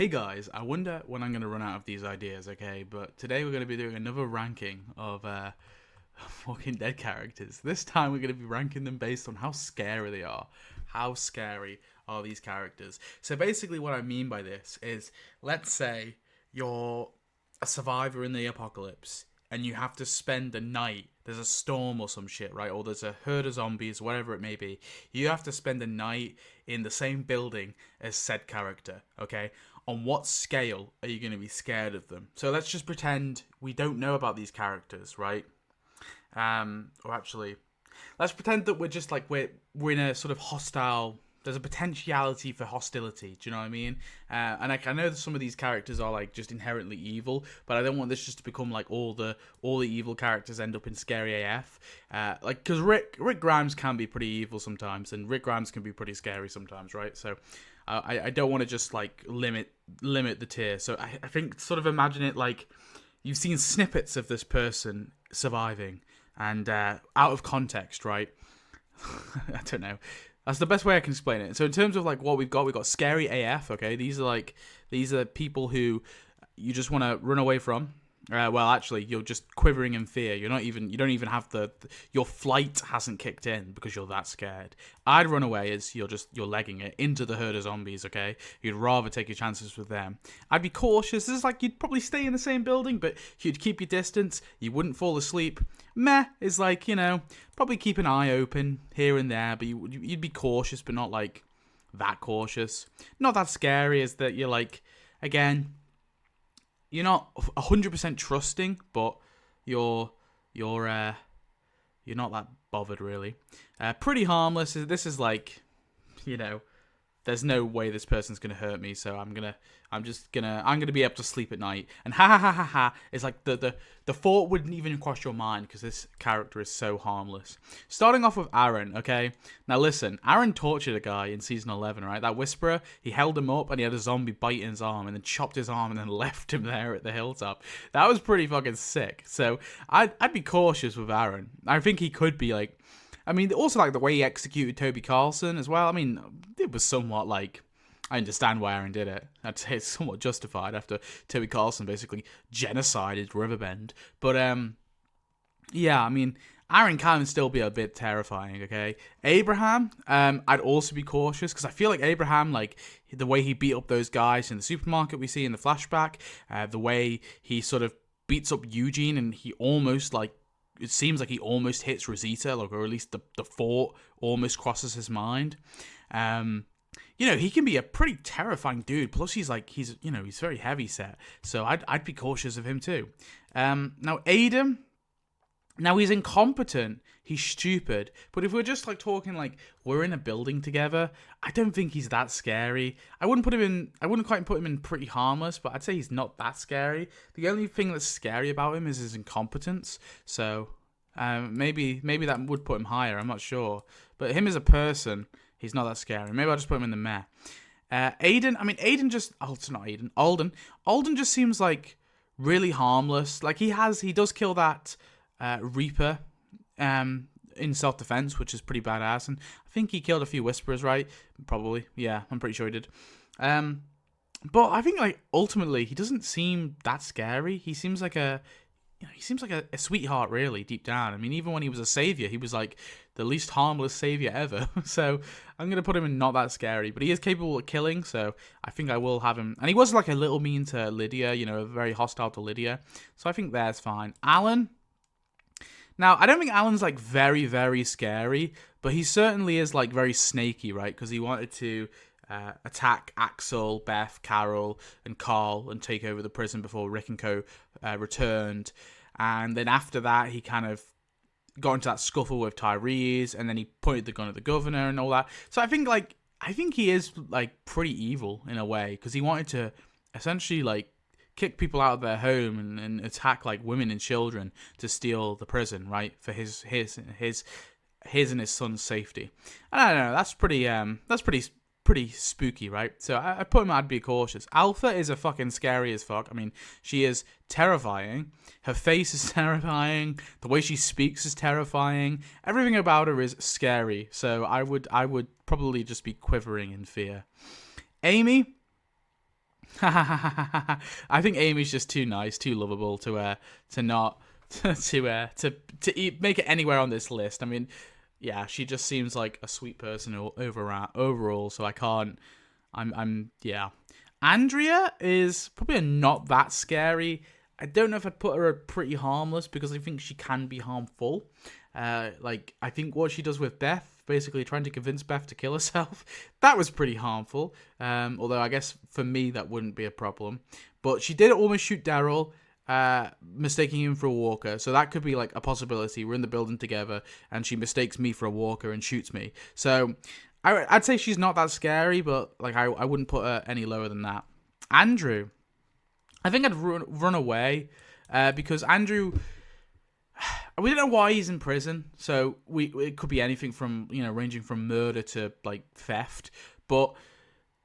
Hey guys, I wonder when I'm going to run out of these ideas, okay? But today we're going to be doing another ranking of Walking Dead characters. This time we're going to be ranking them based on how scary they are. How scary are these characters? So basically what I mean by this is, let's say you're a survivor in the apocalypse and you have to spend the night. There's a storm or some shit, right? Or there's a herd of zombies, whatever it may be. You have to spend the night in the same building as said character, okay? On what scale are you going to be scared of them? So let's just pretend we don't know about these characters, right? Or actually, let's pretend that we're just like we're in a sort of hostile. There's a potentiality for hostility. Do you know what I mean? And I know that some of these characters are like just inherently evil, but I don't want this just to become like all the evil characters end up in scary AF. Like because Rick Grimes can be pretty evil sometimes, and Rick Grimes can be pretty scary sometimes, right? So I don't want to just like limit the tier. So I think sort of imagine it like you've seen snippets of this person surviving and out of context, right? I don't know. That's the best way I can explain it. So in terms of like what we've got scary AF. Okay, these are people who you just want to run away from. Well, actually, you're just quivering in fear. You don't even have your flight hasn't kicked in because you're that scared. I'd run away as you're legging it into the herd of zombies, okay? You'd rather take your chances with them. I'd be cautious. This is like you'd probably stay in the same building, but you'd keep your distance. You wouldn't fall asleep. Meh is like, probably keep an eye open here and there, but you'd be cautious, but not like that cautious. Not that scary as that you're like, again, you're not 100% trusting, but you're not that bothered really. Pretty harmless. This is like, there's no way this person's gonna hurt me, so I'm gonna be able to sleep at night. And ha ha ha ha ha is like the thought wouldn't even cross your mind because this character is so harmless. Starting off with Aaron, okay? Now listen, Aaron tortured a guy in season 11, right? That Whisperer, he held him up and he had a zombie bite in his arm and then chopped his arm and then left him there at the hilltop. That was pretty fucking sick. So I'd be cautious with Aaron. I think he could be like, I mean, also like the way he executed Toby Carlson as well. I mean, it was somewhat like, I understand why Aaron did it. I'd say it's somewhat justified after Toby Carlson basically genocided Riverbend. But yeah, I mean, Aaron can still be a bit terrifying. Okay, Abraham, I'd also be cautious because I feel like Abraham, like the way he beat up those guys in the supermarket we see in the flashback, the way he sort of beats up Eugene and he almost like. It seems like he almost hits Rosita, like, or at least the thought almost crosses his mind. He can be a pretty terrifying dude. Plus, he's very heavy set, so I'd be cautious of him too. Now Aiden, now he's incompetent, he's stupid. But if we're just like talking like we're in a building together, I don't think he's that scary. I wouldn't quite put him in pretty harmless, but I'd say he's not that scary. The only thing that's scary about him is his incompetence. So maybe that would put him higher. I'm not sure. But him as a person, he's not that scary. Maybe I'll just put him in the meh. Aiden, I mean, Alden. Alden just seems like really harmless. Like he does kill that Reaper in self-defense, which is pretty badass. And I think he killed a few Whisperers, right? Probably. Yeah, I'm pretty sure he did. But I think like ultimately he doesn't seem that scary. He seems like a sweetheart, really, deep down. I mean, even when he was a savior, he was like the least harmless savior ever. So I'm going to put him in not that scary, but he is capable of killing, so I think I will have him. And he was like a little mean to Lydia, very hostile to Lydia. So I think that's fine. Alan. Now, I don't think Alan's like very, very scary, but he certainly is like very snaky, right? Because he wanted to attack Axel, Beth, Carol, and Carl and take over the prison before Rick and Co. Returned. And then after that, he kind of got into that scuffle with Tyrese, and then he pointed the gun at the governor and all that. So I think he is like pretty evil in a way, because he wanted to essentially like kick people out of their home and attack like women and children to steal the prison, right? For his and his son's safety. And I don't know, that's pretty spooky, right? So I put him, I'd be cautious. Alpha is a fucking scary as fuck. I mean, she is terrifying. Her face is terrifying. The way she speaks is terrifying. Everything about her is scary. So I would probably just be quivering in fear. Amy, I think Amy's just too nice, too lovable to not to make it anywhere on this list. I mean, yeah, she just seems like a sweet person overall. So I can't. Yeah. Andrea is probably not that scary. I don't know if I'd put her pretty harmless because I think she can be harmful. Like, I think what she does with Beth, basically trying to convince Beth to kill herself, that was pretty harmful. Although I guess for me that wouldn't be a problem. But she did almost shoot Daryl, mistaking him for a walker. So that could be like a possibility. We're in the building together and she mistakes me for a walker and shoots me. So I'd say she's not that scary, but like I wouldn't put her any lower than that. Andrew. I think I'd run away because Andrew, we don't know why he's in prison. So it could be anything from, ranging from murder to like theft. But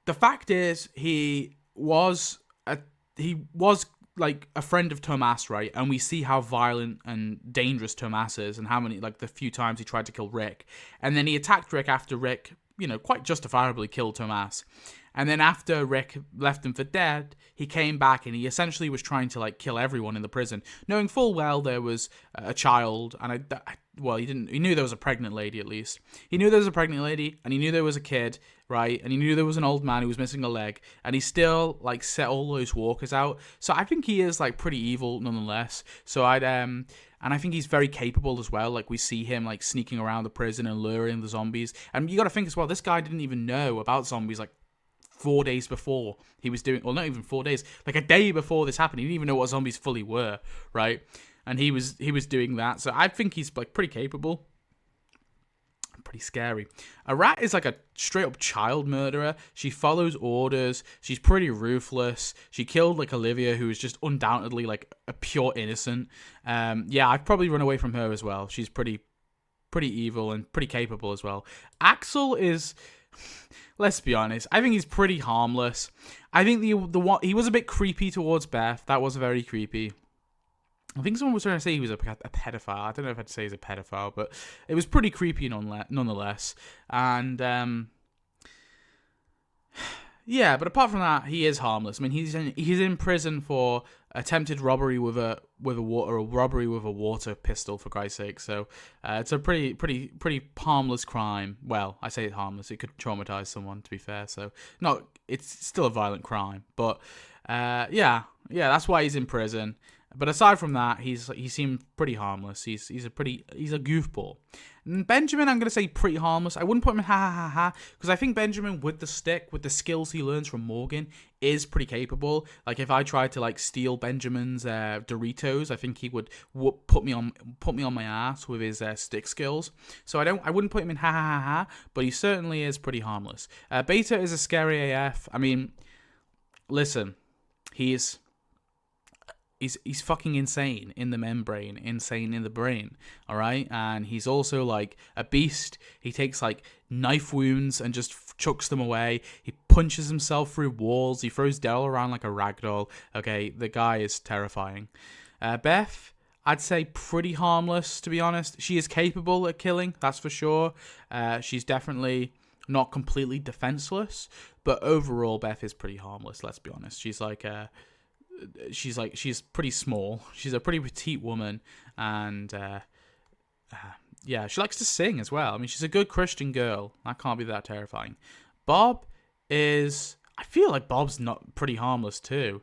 the fact is he was like a friend of Tomas, right? And we see how violent and dangerous Tomas is and how many, like the few times he tried to kill Rick. And then he attacked Rick after Rick, quite justifiably killed Tomas. And then after Rick left him for dead, he came back and he essentially was trying to like kill everyone in the prison, knowing full well there was a child. And he knew there was a pregnant lady at least. He knew there was a pregnant lady and he knew there was a kid, right? And he knew there was an old man who was missing a leg. And he still like set all those walkers out. So I think he is like pretty evil nonetheless. So and I think he's very capable as well. Like we see him like sneaking around the prison and luring the zombies. And you got to think as well, this guy didn't even know about zombies like 4 days before he was doing, or not even 4 days, like a day before this happened. He didn't even know what zombies fully were, right? And he was doing that. So I think he's like pretty capable. Pretty scary. A rat is like a straight up child murderer. She follows orders. She's pretty ruthless. She killed like Olivia, who is just undoubtedly like a pure innocent. Yeah, I'd probably run away from her as well. She's pretty evil and pretty capable as well. Axel is, let's be honest, I think he's pretty harmless. I think he was a bit creepy towards Beth. That was very creepy. I think someone was trying to say he was a pedophile. I don't know if I'd say he's a pedophile, but it was pretty creepy nonetheless. And yeah, but apart from that, he is harmless. I mean, he's in prison for attempted robbery with a robbery with a water pistol, for Christ's sake. So it's a pretty harmless crime. Well, I say it's harmless. It could traumatize someone, to be fair. So it's still a violent crime. But yeah, that's why he's in prison. But aside from that, he seemed pretty harmless. He's a goofball. And Benjamin, I'm gonna say pretty harmless. I wouldn't put him in ha because I think Benjamin with the stick, with the skills he learns from Morgan, is pretty capable. Like if I tried to like steal Benjamin's Doritos, I think he would put me on my ass with his stick skills. So I wouldn't put him in ha, but he certainly is pretty harmless. Beta is a scary AF. I mean, listen, he's fucking insane in the membrane, insane in the brain, all right? And he's also like a beast. He takes like knife wounds and just chucks them away. He punches himself through walls. He throws Daryl around like a ragdoll. Okay, the guy is terrifying. Beth, I'd say pretty harmless, to be honest. She is capable at killing, that's for sure. She's definitely not completely defenseless, but overall Beth is pretty harmless, let's be honest. She's pretty small. She's a pretty petite woman, and yeah, she likes to sing as well. I mean, she's a good Christian girl. That can't be that terrifying. Bob is, I feel like Bob's not pretty harmless too,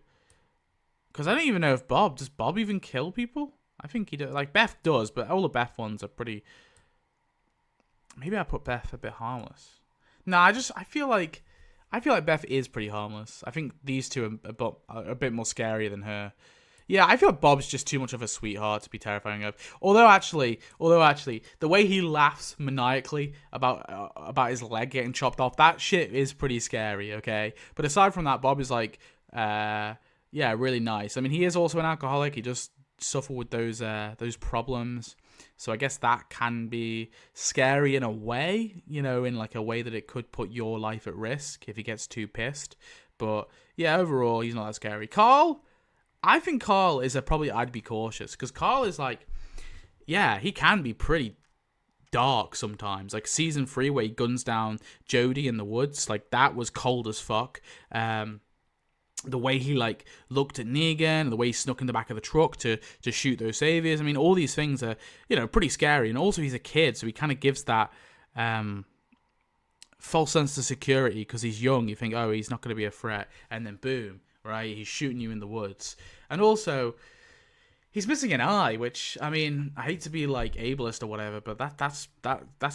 because I don't even know if does Bob even kill people? I think he does. Like Beth does, but all the Beth ones are pretty. Maybe I put Beth a bit harmless. No, I feel like Beth is pretty harmless. I think these two are a bit more scary than her. Yeah, I feel like Bob's just too much of a sweetheart to be terrifying of. Although actually, the way he laughs maniacally about his leg getting chopped off, that shit is pretty scary, okay? But aside from that, Bob is like, yeah, really nice. I mean, he is also an alcoholic. He just suffered with those problems. So I guess that can be scary in a way, in like a way that it could put your life at risk if he gets too pissed. But yeah, overall, he's not that scary. Carl, I think Carl is I'd be cautious because Carl is like, yeah, he can be pretty dark sometimes. Like season 3 where he guns down Jody in the woods, like that was cold as fuck. the way he like looked at Negan, the way he snuck in the back of the truck to shoot those saviors. I mean, all these things are, you know, pretty scary. And also he's a kid, so he kind of gives that false sense of security because he's young. You think, oh, he's not going to be a threat, and then boom, right? He's shooting you in the woods. And also, he's missing an eye, which, I mean, I hate to be like ableist or whatever, but that's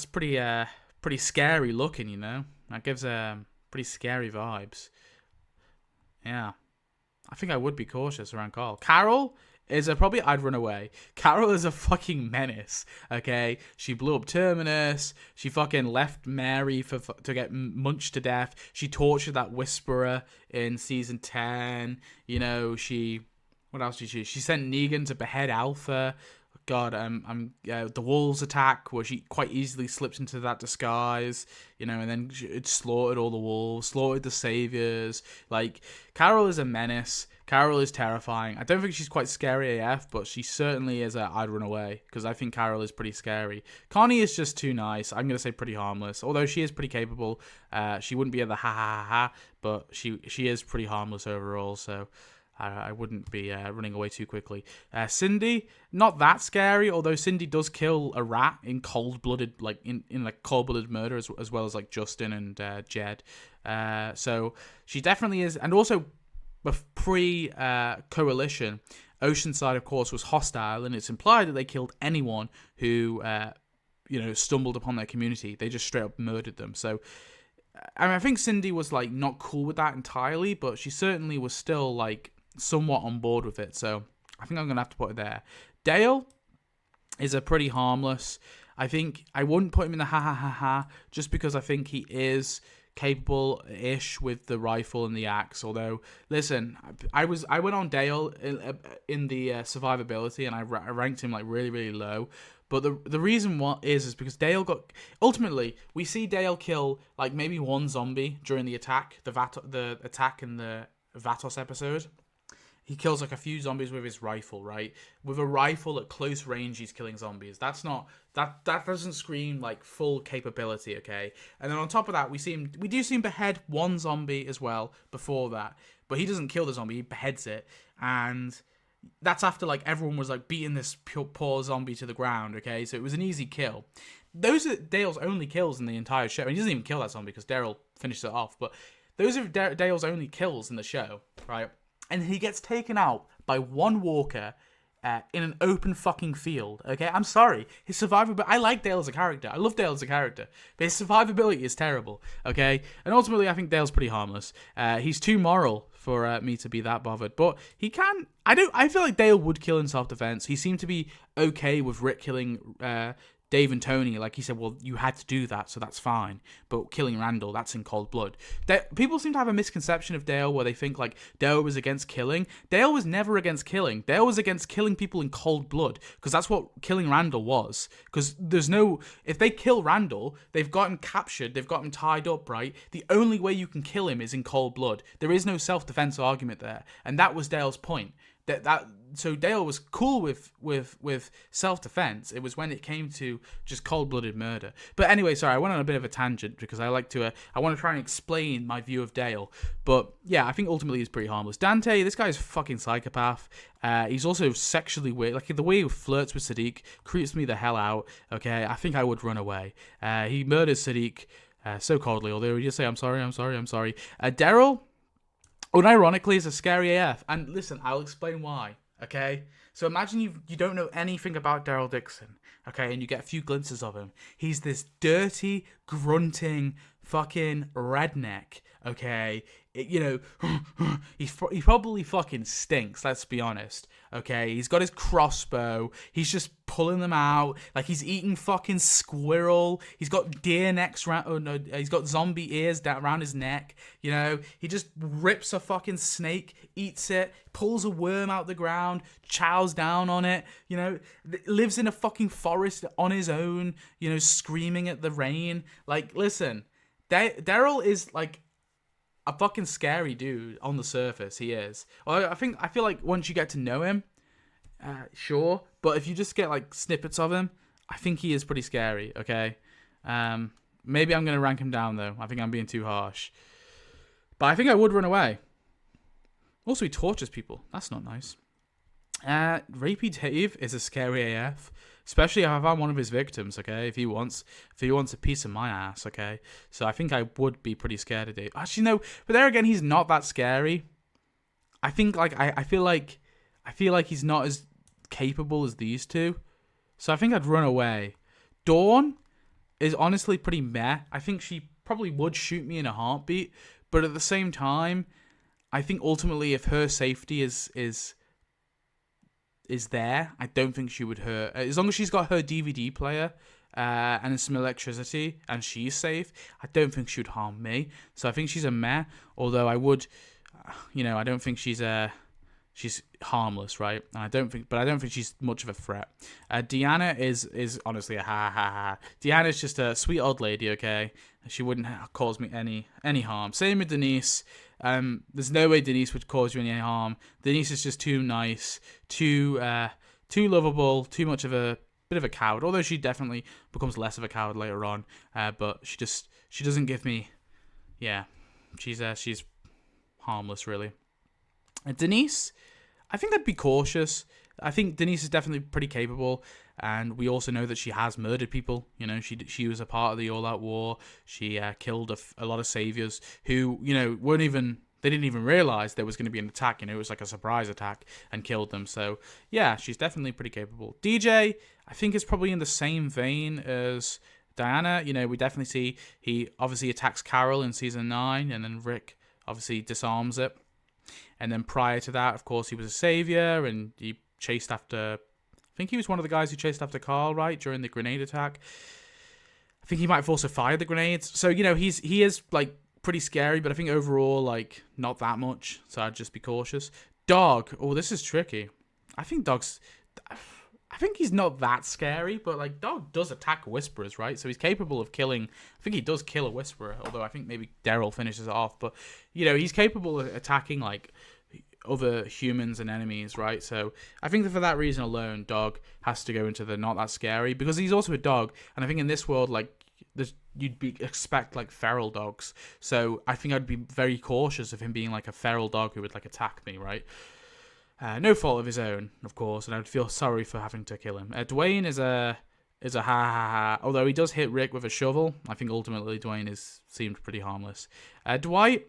pretty scary looking, you know. That gives pretty scary vibes. Yeah, I think I would be cautious around Carl. Carol is probably I'd run away. Carol is a fucking menace. Okay, she blew up Terminus. She fucking left Mary to get munched to death. She tortured that Whisperer in season 10. You know, what else did she? She sent Negan to behead Alpha. God, the wolves attack where she quite easily slips into that disguise, you know, and then it slaughtered all the wolves, slaughtered the saviors. Like, Carol is a menace. Carol is terrifying. I don't think she's quite scary AF, but she certainly is I'd run away, because I think Carol is pretty scary. Connie is just too nice. I'm going to say pretty harmless, although she is pretty capable. She wouldn't be at the ha ha ha ha, but she is pretty harmless overall, so I wouldn't be running away too quickly. Cindy, not that scary, although Cindy does kill a rat in cold-blooded, like in like cold-blooded murder, as well as like Justin and Jed. So she definitely is, and also pre-coalition, Oceanside, of course, was hostile, and it's implied that they killed anyone who stumbled upon their community. They just straight up murdered them. So I mean, I think Cindy was like not cool with that entirely, but she certainly was still like somewhat on board with it, so I think I'm gonna have to put it there. Dale is a pretty harmless. I think I wouldn't put him in the ha ha ha ha just because I think he is capable-ish with the rifle and the axe. Although, listen, I went on Dale in the survivability, and I ranked him like really really low. But the reason is because Dale ultimately we see Dale kill like maybe one zombie during the attack, the attack in the Vatos episode. He kills like a few zombies with his rifle, right? With a rifle at close range, he's killing zombies. That doesn't scream like full capability, okay? And then on top of that, we do see him behead one zombie as well before that, but he doesn't kill the zombie; he beheads it, and that's after like everyone was like beating this poor zombie to the ground, okay? So it was an easy kill. Those are Dale's only kills in the entire show. And he doesn't even kill that zombie because Daryl finished it off, but those are Dale's only kills in the show, right? And he gets taken out by one walker in an open fucking field, okay? I'm sorry. His survivability... I like Dale as a character. I love Dale as a character. But his survivability is terrible, okay? And ultimately, I think Dale's pretty harmless. He's too moral for me to be that bothered. But he can... I feel like Dale would kill in self-defense. He seemed to be okay with Rick killing... Dave and Tony, like he said, well, you had to do that, so that's fine. But killing Randall, that's in cold blood. People seem to have a misconception of Dale where they think, like, Dale was against killing. Dale was never against killing. Dale was against killing people in cold blood, because that's what killing Randall was. Because if they kill Randall, they've got him captured, they've got him tied up, right? The only way you can kill him is in cold blood. There is no self-defense argument there. And that was Dale's point. So Dale was cool with self-defense. It was when it came to just cold-blooded murder. But anyway, sorry, I went on a bit of a tangent because I want to try and explain my view of Dale. But yeah, I think ultimately he's pretty harmless. Dante, this guy's a fucking psychopath. He's also sexually weird. Like the way he flirts with Sadiq creeps me the hell out. Okay, I think I would run away. He murders Sadiq so coldly, although he just say, I'm sorry. Daryl, unironically, is a scary AF. And listen, I'll explain why, okay? So imagine you don't know anything about Daryl Dixon, okay? And you get a few glimpses of him. He's this dirty, grunting, fucking redneck, okay? He probably fucking stinks, let's be honest, okay? He's got his crossbow. He's just pulling them out. Like, he's eating fucking squirrel. He's got deer necks he's got zombie ears down around his neck, you know? He just rips a fucking snake, eats it, pulls a worm out the ground, chows down on it, you know? Lives in a fucking forest on his own, you know, screaming at the rain. Like, listen, Daryl is, like, a fucking scary dude on the surface. He is. Well, I feel like once you get to know him, sure. But if you just get like snippets of him, I think he is pretty scary. Okay. Maybe I'm gonna rank him down though. I think I'm being too harsh. But I think I would run away. Also, he tortures people. That's not nice. Rapey Dave is a scary AF. Especially if I'm one of his victims, okay? If he wants a piece of my ass, okay? So I think I would be pretty scared of Dave. Actually, no. But there again, he's not that scary. I think, like, I feel like he's not as capable as these two. So I think I'd run away. Dawn is honestly pretty meh. I think she probably would shoot me in a heartbeat. But at the same time, I think ultimately if her safety is there, I don't think she would hurt. As long as she's got her DVD player and some electricity and she's safe, I don't think she would harm me. So I think she's a meh. Although I would, I don't think she's harmless, right? And I don't think she's much of a threat. Deanna is honestly a ha. Deanna's just a sweet old lady, okay? She wouldn't cause me any harm. Same with Denise. There's no way Denise would cause you any harm. Denise is just too nice, too lovable, too much of a bit of a coward. Although she definitely becomes less of a coward later on. But she doesn't give me, she's harmless really. Denise, I think I'd be cautious. I think Denise is definitely pretty capable, and we also know that she has murdered people. She was a part of the all-out war. She killed a lot of saviors who, they didn't even realize there was going to be an attack. It was like a surprise attack and killed them. So, yeah, she's definitely pretty capable. DJ, I think, is probably in the same vein as Diana. We definitely see he obviously attacks Carol in season 9, and then Rick obviously disarms it. And then prior to that, of course, he was a savior, and he chased after... I think he was one of the guys who chased after Carl, right, during the grenade attack. I think he might have also fired the grenades. So, he is, like, pretty scary, but I think overall, like, not that much. So I'd just be cautious. Dog. Oh, this is tricky. I think he's not that scary, but, like, Dog does attack Whisperers, right? So he's capable of killing... I think he does kill a Whisperer, although I think maybe Daryl finishes it off. But, he's capable of attacking, like, other humans and enemies, right? So I think that for that reason alone, Dog has to go into the not that scary, because he's also a dog. And I think in this world, like, you'd expect, like, feral dogs. So I think I'd be very cautious of him being, like, a feral dog who would, like, attack me, right? No fault of his own, of course, and I'd feel sorry for having to kill him. Dwayne is a ha. Although he does hit Rick with a shovel, I think ultimately Dwayne seemed pretty harmless. Dwight,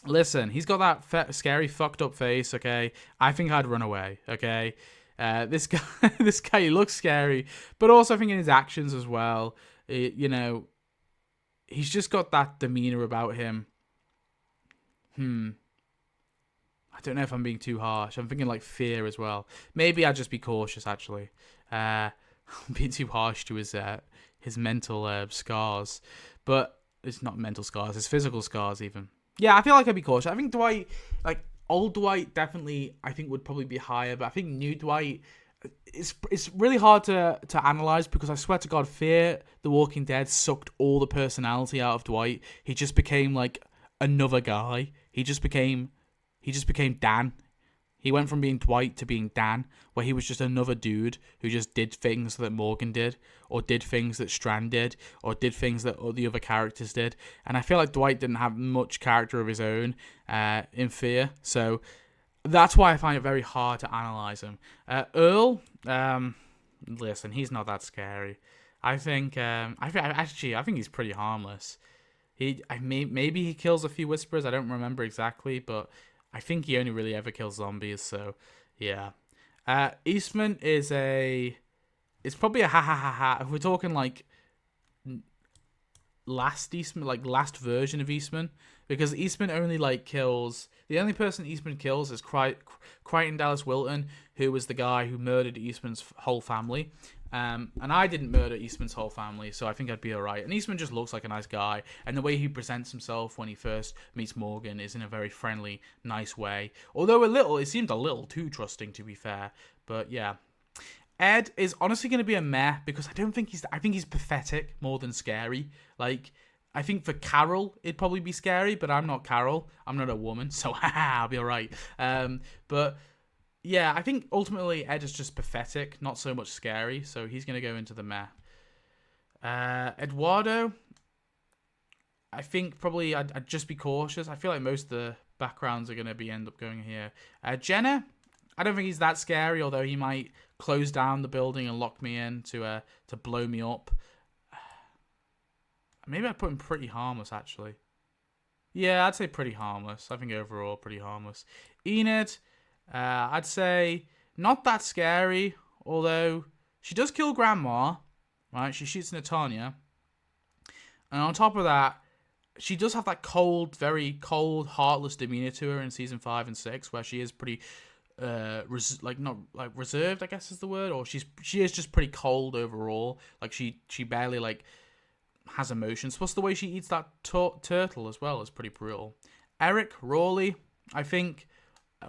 listen, he's got that scary, fucked up face. Okay, I think I'd run away. Okay, this guy he looks scary, but also I think in his actions as well. He's just got that demeanor about him. I don't know if I'm being too harsh. I'm thinking like fear as well. Maybe I'd just be cautious, actually. I'm being too harsh to his mental scars. But it's not mental scars, it's physical scars even. Yeah, I feel like I'd be cautious. I think Dwight, like old Dwight definitely, I think would probably be higher. But I think new Dwight, it's really hard to analyze, because I swear to God, Fear the Walking Dead sucked all the personality out of Dwight. He just became like another guy. He just became Dan. He went from being Dwight to being Dan, where he was just another dude who just did things that Morgan did, or did things that Strand did, or did things that all the other characters did. And I feel like Dwight didn't have much character of his own in Fear. So that's why I find it very hard to analyze him. Earl, listen, he's not that scary. I think he's pretty harmless. Maybe he kills a few Whisperers. I don't remember exactly, but I think he only really ever kills zombies. So yeah, Eastman is probably a ha. If we're talking like last Eastman, like last version of Eastman, because Eastman only like kills. The only person Eastman kills is Crichton Dallas Wilton, who was the guy who murdered Eastman's whole family. And I didn't murder Eastman's whole family, so I think I'd be alright. And Eastman just looks like a nice guy, and the way he presents himself when he first meets Morgan is in a very friendly, nice way. Although it seemed a little too trusting, to be fair. But yeah. Ed is honestly going to be a meh, because I think he's pathetic more than scary. Like, I think for Carol, it'd probably be scary, but I'm not Carol. I'm not a woman, so I'll be alright. But yeah, I think ultimately Ed is just pathetic, not so much scary, so he's going to go into the meh. Eduardo, I think probably I'd just be cautious. I feel like most of the backgrounds are going to end up going here. Jenna, I don't think he's that scary, although he might close down the building and lock me in to blow me up. Maybe I'd put him pretty harmless, actually. Yeah, I'd say pretty harmless. I think overall pretty harmless. Enid, I'd say not that scary, although she does kill Grandma, right? She shoots Natanya. And on top of that, she does have that cold, very cold, heartless demeanor to her in season 5 and 6, where she is pretty, not like reserved, I guess is the word, or she is just pretty cold overall. Like she barely like has emotions. Plus the way she eats that turtle as well is pretty brutal. Eric Rawley, I think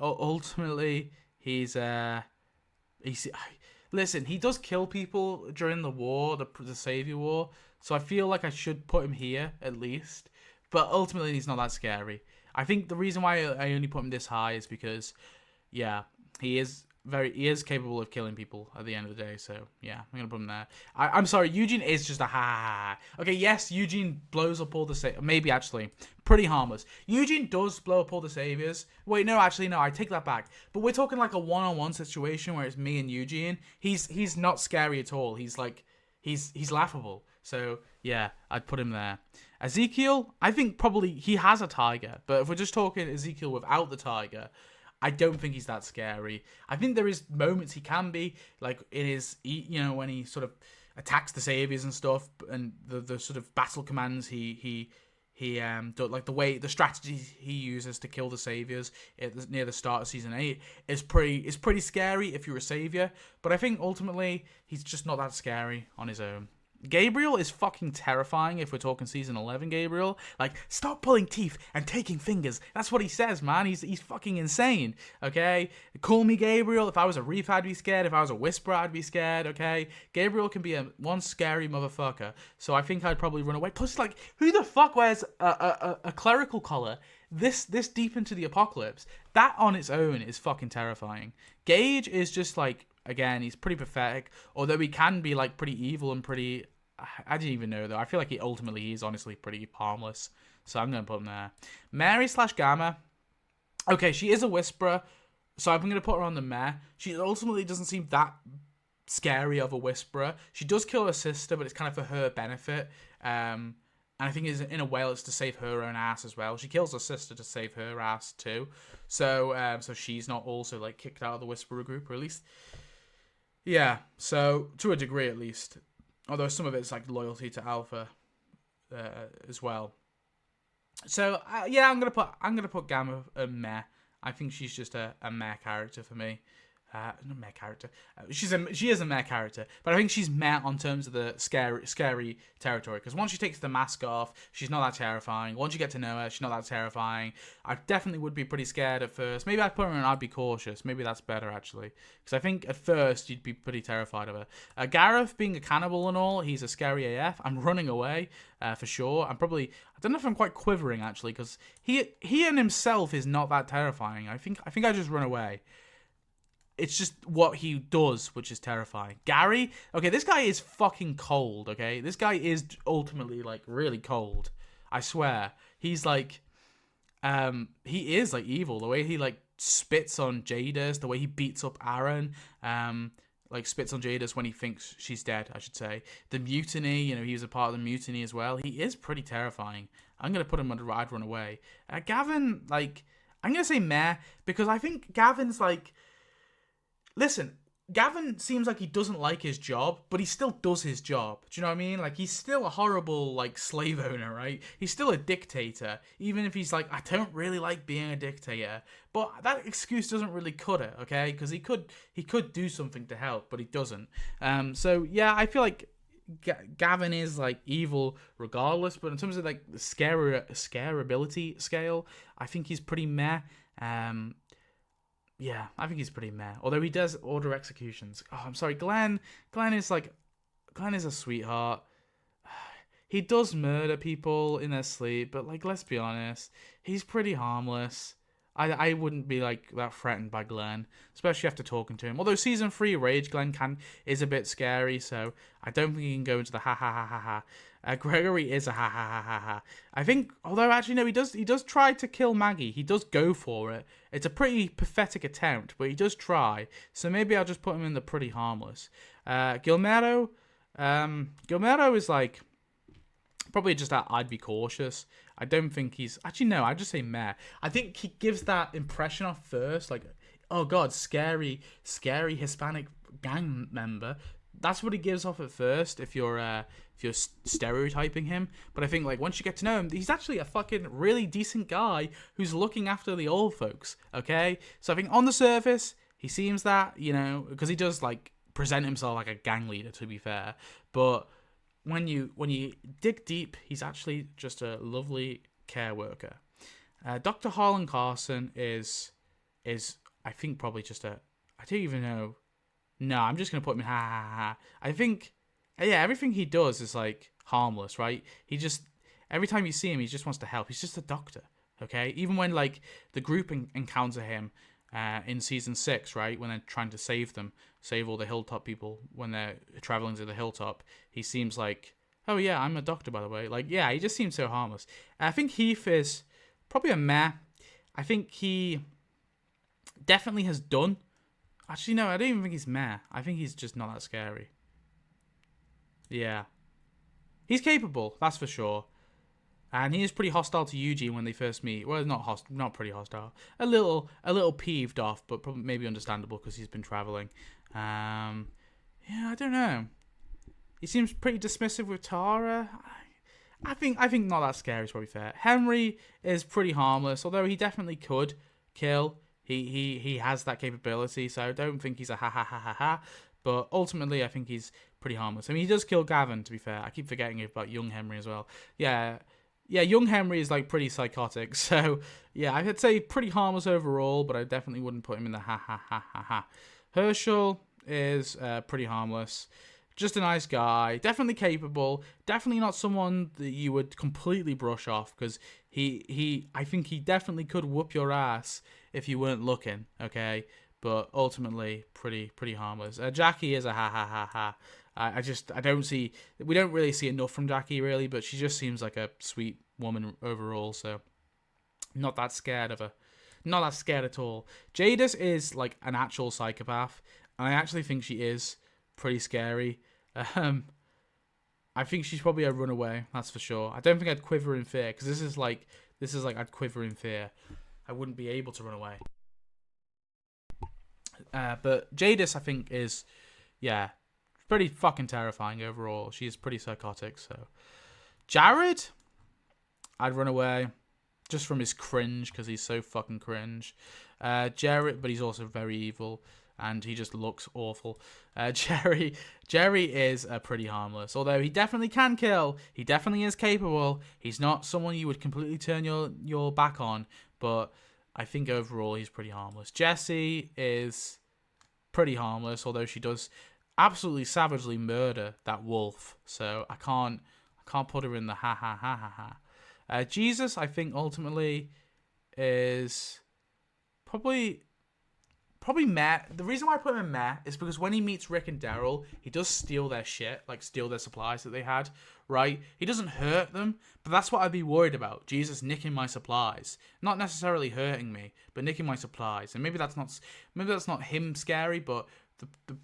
ultimately he's listen, he does kill people during the war, the Savior War, so I feel like I should put him here at least. But ultimately, he's not that scary. I think the reason why I only put him this high is because, yeah, he is capable of killing people at the end of the day. So yeah, I'm gonna put him there. I'm sorry, Eugene is just a ha. Okay, yes, Eugene blows up all the maybe actually pretty harmless. Eugene does blow up all the saviors. Wait, no, actually no, I take that back. But we're talking like a one-on-one situation where it's me and Eugene. He's not scary at all. He's like he's laughable. So yeah, I'd put him there. Ezekiel, I think probably he has a tiger, but if we're just talking Ezekiel without the tiger, I don't think he's that scary. I think there is moments he can be, like in his, when he sort of attacks the saviors and stuff, and the sort of battle commands he like the strategies he uses to kill the saviors near the start of season 8 is pretty scary if you're a savior. But I think ultimately he's just not that scary on his own. Gabriel is fucking terrifying if we're talking season 11 Gabriel. Like, stop pulling teeth and taking fingers. That's what he says, man. He's fucking insane, okay? Call me Gabriel. If I was a Reef, I'd be scared. If I was a Whisperer, I'd be scared, okay? Gabriel can be one scary motherfucker. So I think I'd probably run away. Plus, like, who the fuck wears a clerical collar this deep into the apocalypse? That on its own is fucking terrifying. Gage is just like, again, he's pretty pathetic, although he can be like pretty evil and pretty, I didn't even know though. I feel like he's honestly pretty harmless, so I'm gonna put him there. Mary/Gamma, okay, she is a Whisperer, so I'm gonna put her on the meh. She ultimately doesn't seem that scary of a Whisperer. She does kill her sister, but it's kind of for her benefit. And I think in a way it's to save her own ass as well. She kills her sister to save her ass too. So so she's not also like kicked out of the Whisperer group, or at least, yeah. So to a degree at least, although some of it's like loyalty to Alpha as well. So yeah, I'm gonna put Gamma a meh. I think she's just a meh character for me. Not meh character. She is a meh character, but I think she's meh on terms of the scary territory. Because once she takes the mask off, she's not that terrifying. Once you get to know her, she's not that terrifying. I definitely would be pretty scared at first. Maybe I'd put her in I'd be cautious. Maybe that's better actually, because I think at first you'd be pretty terrified of her. Gareth being a cannibal and all, he's a scary AF. I'm running away for sure. I don't know if I'm quite quivering actually, because he in himself is not that terrifying. I think I just run away. It's just what he does, which is terrifying. Gary, okay, this guy is fucking cold, okay? This guy is ultimately, like, really cold. I swear. He's, like, he is, like, evil. The way he, like, spits on Jadis, the way he beats up Aaron, like, spits on Jadis when he thinks she's dead, I should say. The mutiny, he was a part of the mutiny as well. He is pretty terrifying. I'm going to put him under I'd run away. Gavin, like, I'm going to say meh, because I think Gavin's, like, listen, Gavin seems like he doesn't like his job, but he still does his job. Do you know what I mean? Like, he's still a horrible, like, slave owner, right? He's still a dictator, even if he's like, I don't really like being a dictator. But that excuse doesn't really cut it, okay? Because he could do something to help, but he doesn't. So, yeah, I feel like Gavin is, like, evil regardless, but in terms of, like, the scarability scale, I think he's pretty meh. Yeah, I think he's pretty meh. Although he does order executions. Oh, I'm sorry, Glenn. Glenn is a sweetheart. He does murder people in their sleep, but like, let's be honest, he's pretty harmless. I wouldn't be like that threatened by Glenn, especially after talking to him. Although season 3 Rage Glenn is a bit scary, so I don't think he can go into the ha ha ha ha Gregory is a ha ha ha ha ha. I think, although actually no, he does try to kill Maggie. He does go for it. It's a pretty pathetic attempt, but he does try. So maybe I'll just put him in the pretty harmless. Gilmero is like probably just that I'd be cautious. I don't think he's actually no. I'd just say meh. I think he gives that impression off first, like, oh god, scary Hispanic gang member. That's what he gives off at first if you're stereotyping him. But I think like once you get to know him, he's actually a fucking really decent guy who's looking after the old folks. Okay, so I think on the surface he seems that, you know, because he does like present himself like a gang leader, to be fair. But when you dig deep, he's actually just a lovely care worker. Dr. Harlan Carson is I think probably just a, I don't even know. No, I'm just going to put him in ha ha ha. I think, yeah, everything he does is like harmless, right? He just, every time you see him, he just wants to help. He's just a doctor, okay? Even when like the group encounter him in season 6, right? When they're trying to save all the hilltop people when they're traveling to the hilltop, he seems like, oh yeah, I'm a doctor, by the way. Like, yeah, he just seems so harmless. I think Heath is probably a meh. I think he definitely has done. Actually, no, I don't even think he's meh. I think he's just not that scary. Yeah. He's capable, that's for sure. And he is pretty hostile to Eugene when they first meet. Well, not pretty hostile. A little peeved off, but probably maybe understandable because he's been traveling. Yeah, I don't know. He seems pretty dismissive with Tara. I think not that scary is probably fair. Henry is pretty harmless, although he definitely could kill. He has that capability, so I don't think he's a ha ha ha ha ha. But ultimately, I think he's pretty harmless. I mean, he does kill Gavin, to be fair. I keep forgetting about young Henry as well. Yeah, young Henry is like pretty psychotic. So yeah, I'd say pretty harmless overall, but I definitely wouldn't put him in the ha ha ha ha ha. Herschel is pretty harmless. Just a nice guy, definitely capable, definitely not someone that you would completely brush off, because I think he definitely could whoop your ass if you weren't looking, okay? But ultimately, pretty harmless. Jackie is a ha ha ha ha. We don't really see enough from Jackie really, but she just seems like a sweet woman overall, so not that scared of her. Not that scared at all. Jadis is like an actual psychopath, and I actually think she is pretty scary. I think she's probably a runaway, that's for sure. I don't think I'd quiver in fear, because this is like I'd quiver in fear. I wouldn't be able to run away. But Jadis, I think, is, yeah, pretty fucking terrifying overall. She is pretty psychotic, so. Jared, I'd run away, just from his cringe, because he's so fucking cringe. Jared, but he's also very evil. And he just looks awful. Jerry is pretty harmless. Although he definitely can kill. He definitely is capable. He's not someone you would completely turn your back on. But I think overall he's pretty harmless. Jessie is pretty harmless. Although she does absolutely savagely murder that wolf. So I can't put her in the ha ha ha ha ha. Jesus, I think ultimately is probably meh. The reason why I put him in meh is because when he meets Rick and Daryl, he does steal their shit, like steal their supplies that they had, right? He doesn't hurt them, but that's what I'd be worried about. Jesus nicking my supplies. Not necessarily hurting me, but nicking my supplies. And maybe that's not him scary, but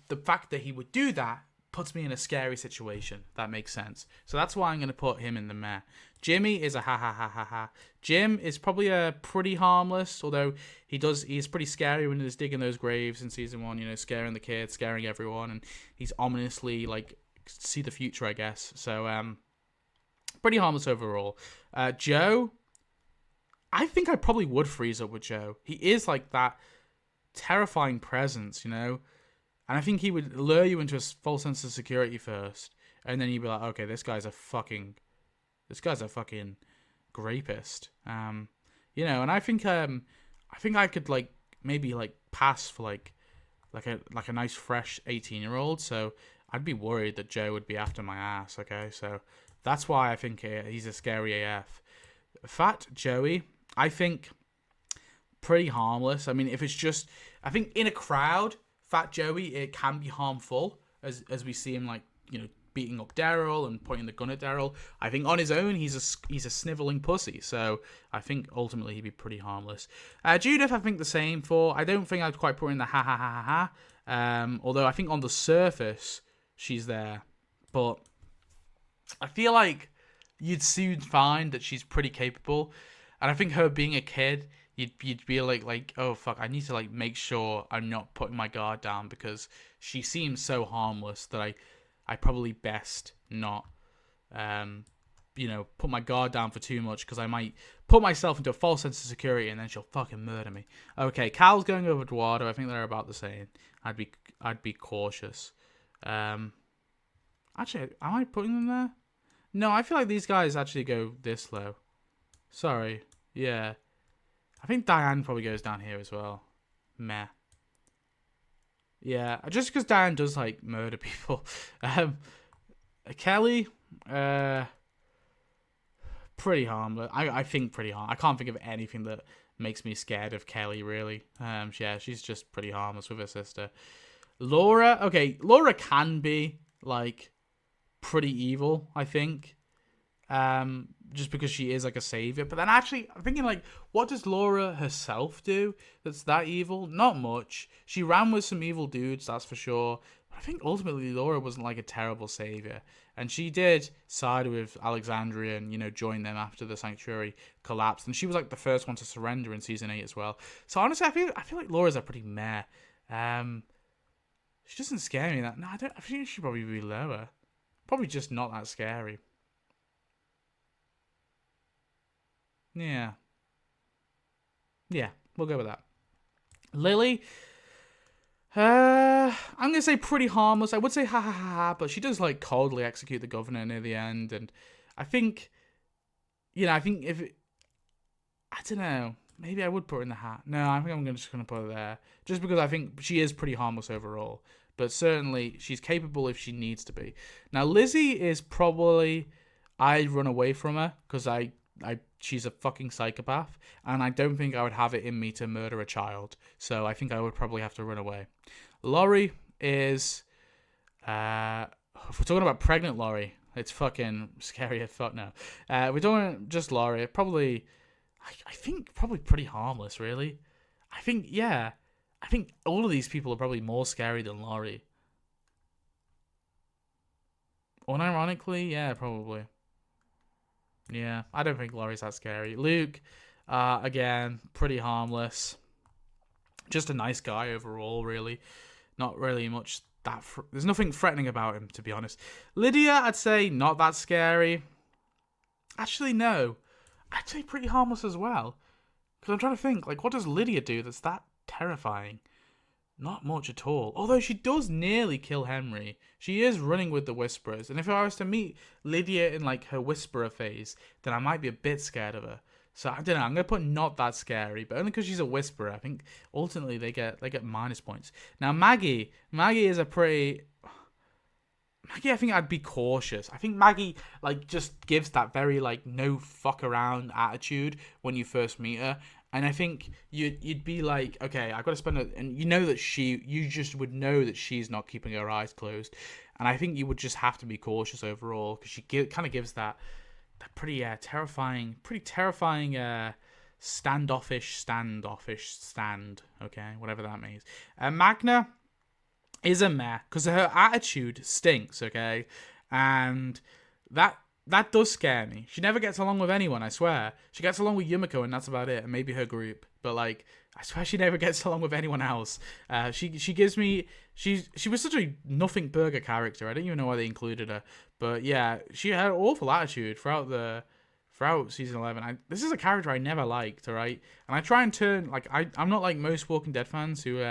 the fact that he would do that puts me in a scary situation. That makes sense. So that's why I'm going to put him in the meh. Jimmy is a ha ha ha ha ha. Jim is probably a pretty harmless, although he's pretty scary when he's digging those graves in season 1, you know, scaring the kids, scaring everyone, and he's ominously like see the future, I guess. So pretty harmless overall. Joe, I think I probably would freeze up with Joe. He is like that terrifying presence, you know. And I think he would lure you into a false sense of security first, and then you'd be like, okay, this guy's a fucking rapist. You know, and I think I could like maybe like pass for like a nice fresh 18-year-old. So I'd be worried that Joe would be after my ass. Okay, so that's why I think he's a scary AF. Fat Joey, I think pretty harmless. I mean, if it's just, I think in a crowd, Fat Joey, it can be harmful as we see him like, you know, beating up Daryl and pointing the gun at Daryl. I think on his own, he's a sniveling pussy. So I think ultimately he'd be pretty harmless. Judith, I think the same for. I don't think I'd quite put in the ha ha ha ha ha. Although I think on the surface she's there, but I feel like you'd soon find that she's pretty capable, and I think her being a kid, you'd be like, oh fuck, I need to like make sure I'm not putting my guard down because she seems so harmless that I probably best not put my guard down for too much because I might put myself into a false sense of security and then she'll fucking murder me. Okay, Cal's going over Eduardo. I think they're about the same. I'd be cautious. Actually, am I putting them there? No, I feel like these guys actually go this low. Sorry. Yeah. I think Diane probably goes down here as well. Meh. Yeah, just because Diane does, like, murder people. Kelly, pretty harmless. I think pretty harmless. I can't think of anything that makes me scared of Kelly, really. Yeah, she's just pretty harmless with her sister. Laura, okay, Laura can be, like, pretty evil, I think. Just because she is like a savior. But then actually, I'm thinking like, what does Laura herself do that's that evil? Not much. She ran with some evil dudes, that's for sure. But I think ultimately Laura wasn't like a terrible savior. And she did side with Alexandria and, join them after the sanctuary collapsed. And she was like the first one to surrender in season 8 as well. So honestly, I feel like Laura's a pretty meh. She doesn't scare me that. No, I think she should probably be lower. Probably just not that scary. Yeah. Yeah, we'll go with that. Lily, I'm going to say pretty harmless. I would say ha ha ha ha, but she does like coldly execute the governor near the end. And I think, I don't know. Maybe I would put her in the hat. No, I think I'm just going to put her there. Just because I think she is pretty harmless overall. But certainly, she's capable if she needs to be. Now, Lizzie is probably, I'd run away from her because she's a fucking psychopath, and I don't think I would have it in me to murder a child. So I think I would probably have to run away. Laurie is, if we're talking about pregnant Laurie, it's fucking scary as fuck now. We're talking just Laurie, probably, I think probably pretty harmless, really. I think all of these people are probably more scary than Laurie. Unironically, yeah, probably. Yeah, I don't think Laurie's that scary. Luke, again, pretty harmless. Just a nice guy overall, really. Not really much there's nothing threatening about him, to be honest. Lydia, I'd say not that scary. Actually, no. I'd say pretty harmless as well. Because I'm trying to think, like, what does Lydia do that's that terrifying? Not much at all. Although she does nearly kill Henry. She is running with the Whisperers. And if I was to meet Lydia in like her Whisperer phase, then I might be a bit scared of her. So I don't know. I'm going to put not that scary. But only because she's a Whisperer. I think ultimately they get minus points. Now Maggie is a pretty... Maggie, I think I'd be cautious. I think Maggie like just gives that very like no fuck around attitude when you first meet her. And I think you'd be like, okay, I've got to spend it, and you just would know that she's not keeping her eyes closed, and I think you would just have to be cautious overall because she kind of gives that pretty terrifying, standoffish stand. Okay, whatever that means. Magna is a meh because her attitude stinks. Okay, and that does scare me. She never gets along with anyone, I swear. She gets along with Yumiko, and that's about it, and maybe her group. But, like, I swear she never gets along with anyone else. She gives me... She was such a nothing burger character. I don't even know why they included her. But, yeah, she had an awful attitude throughout season 11. This is a character I never liked, alright? And I try and turn... Like, I'm not like most Walking Dead fans who...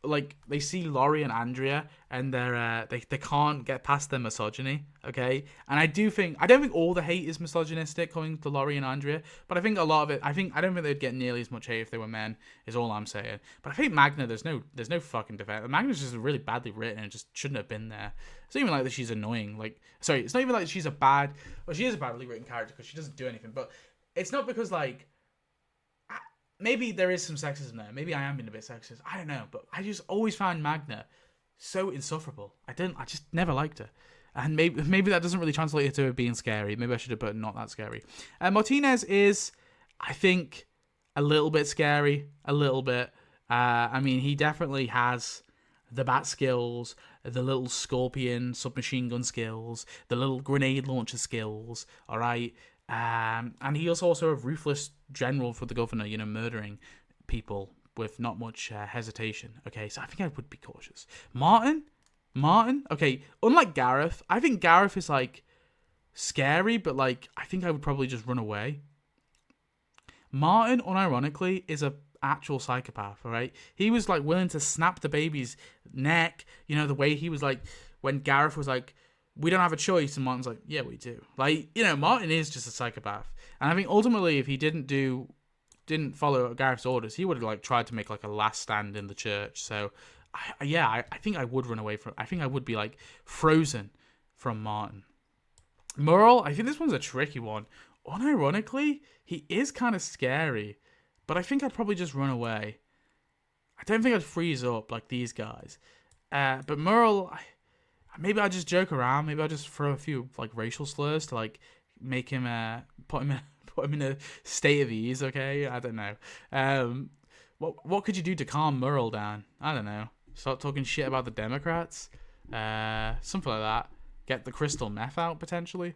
like they see Laurie and Andrea and they can't get past their misogyny, okay? And I don't think all the hate is misogynistic coming to Laurie and Andrea, but I think a lot of it, I don't think they'd get nearly as much hate if they were men, is all I'm saying. But I think Magna, there's no fucking defense. Magna's just really badly written and just shouldn't have been there. It's not even like that she's annoying. It's not even like she's she is a badly written character because she doesn't do anything, but it's not because like, maybe there is some sexism there. Maybe I am being a bit sexist. I don't know. But I just always found Magna so insufferable. I just never liked her. And maybe that doesn't really translate into it being scary. Maybe I should have put not that scary. Martinez is, I think, a little bit scary. A little bit. I mean, he definitely has the bat skills, the little scorpion submachine gun skills, the little grenade launcher skills, all right? And he is also a ruthless general for the governor, murdering people with not much hesitation. Okay, so I think I would be cautious. Martin, okay, unlike Gareth, I think Gareth is, like, scary, but, like, I think I would probably just run away. Martin, unironically, is a actual psychopath, all right? He was, like, willing to snap the baby's neck, the way he was, like, when Gareth was, like, we don't have a choice, and Martin's like, yeah, we do. Like, Martin is just a psychopath. And I think, ultimately, if he didn't follow Gareth's orders, he would have, like, tried to make, like, a last stand in the church. So, I think I would run away from... I think I would be, like, frozen from Martin. Merle, I think this one's a tricky one. Unironically, he is kind of scary, but I think I'd probably just run away. I don't think I'd freeze up like these guys. But Merle, maybe I'd just joke around. Maybe I'd just throw a few, like, racial slurs to, like, make him... put him in a state of ease, okay? I don't know. What could you do to calm Merle down? I don't know. Start talking shit about the Democrats? Something like that. Get the crystal meth out, potentially.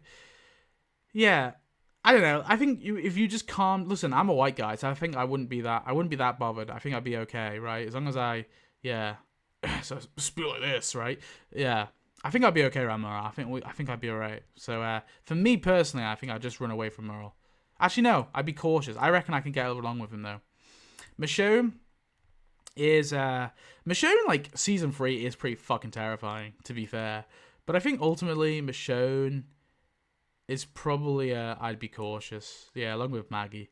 Yeah, I don't know. I think if you just calm... Listen, I'm a white guy, so I think I wouldn't be that bothered. I think I'd be okay, right? As long as so speak like this, right? Yeah. I think I'd be okay around Merle. I think I'd be alright. So, for me personally, I think I'd just run away from Merle. Actually, no. I'd be cautious. I reckon I can get along with him, though. Michonne is... Michonne, like, Season 3 is pretty fucking terrifying, to be fair. But I think, ultimately, Michonne is probably... I'd be cautious. Yeah, along with Maggie.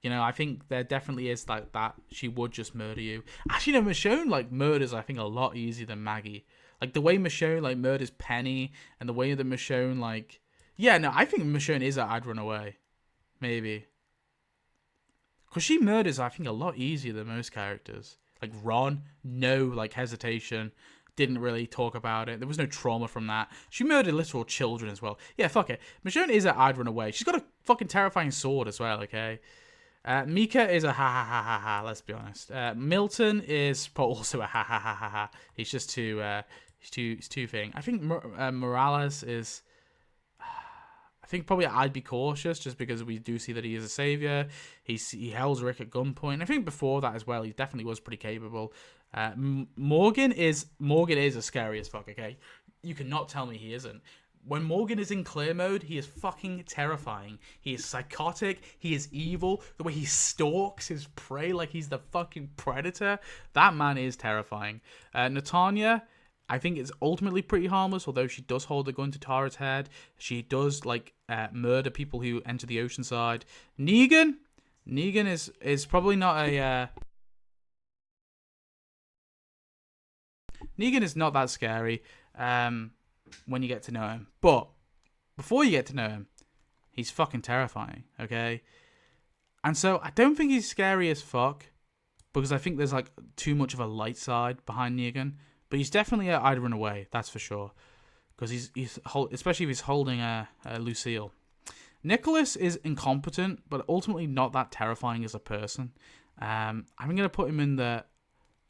I think there definitely is, like, that. She would just murder you. Actually, no, Michonne, like, murders, I think, a lot easier than Maggie. Like, the way Michonne, like, murders Penny, and the way that Michonne, like... Yeah, no, I think Michonne is that I'd run away. Maybe. Because she murders, I think, a lot easier than most characters. Like, Ron, no, like, hesitation. Didn't really talk about it. There was no trauma from that. She murdered literal children as well. Yeah, fuck it. Michonne is that I'd run away. She's got a fucking terrifying sword as well, okay? Mika is a ha, let's be honest. Milton is also a ha. He's just too thing. I think Morales is... I think probably I'd be cautious just because we do see that he is a savior. He held Rick at gunpoint. I think before that as well, he definitely was pretty capable. Morgan is a scary as fuck, okay? You cannot tell me he isn't. When Morgan is in clear mode, he is fucking terrifying. He is psychotic. He is evil. The way he stalks his prey like he's the fucking predator. That man is terrifying. Natanya, I think is ultimately pretty harmless, although she does hold a gun to Tara's head. She does, like, murder people who enter the ocean side. Negan is probably not a... Negan is not that scary when you get to know him. But before you get to know him, he's fucking terrifying, okay? And so I don't think he's scary as fuck because I think there's, like, too much of a light side behind Negan. But he's definitely I'd run away, that's for sure. Because he's especially if he's holding a Lucille. Nicholas is incompetent, but ultimately not that terrifying as a person. I'm going to put him in the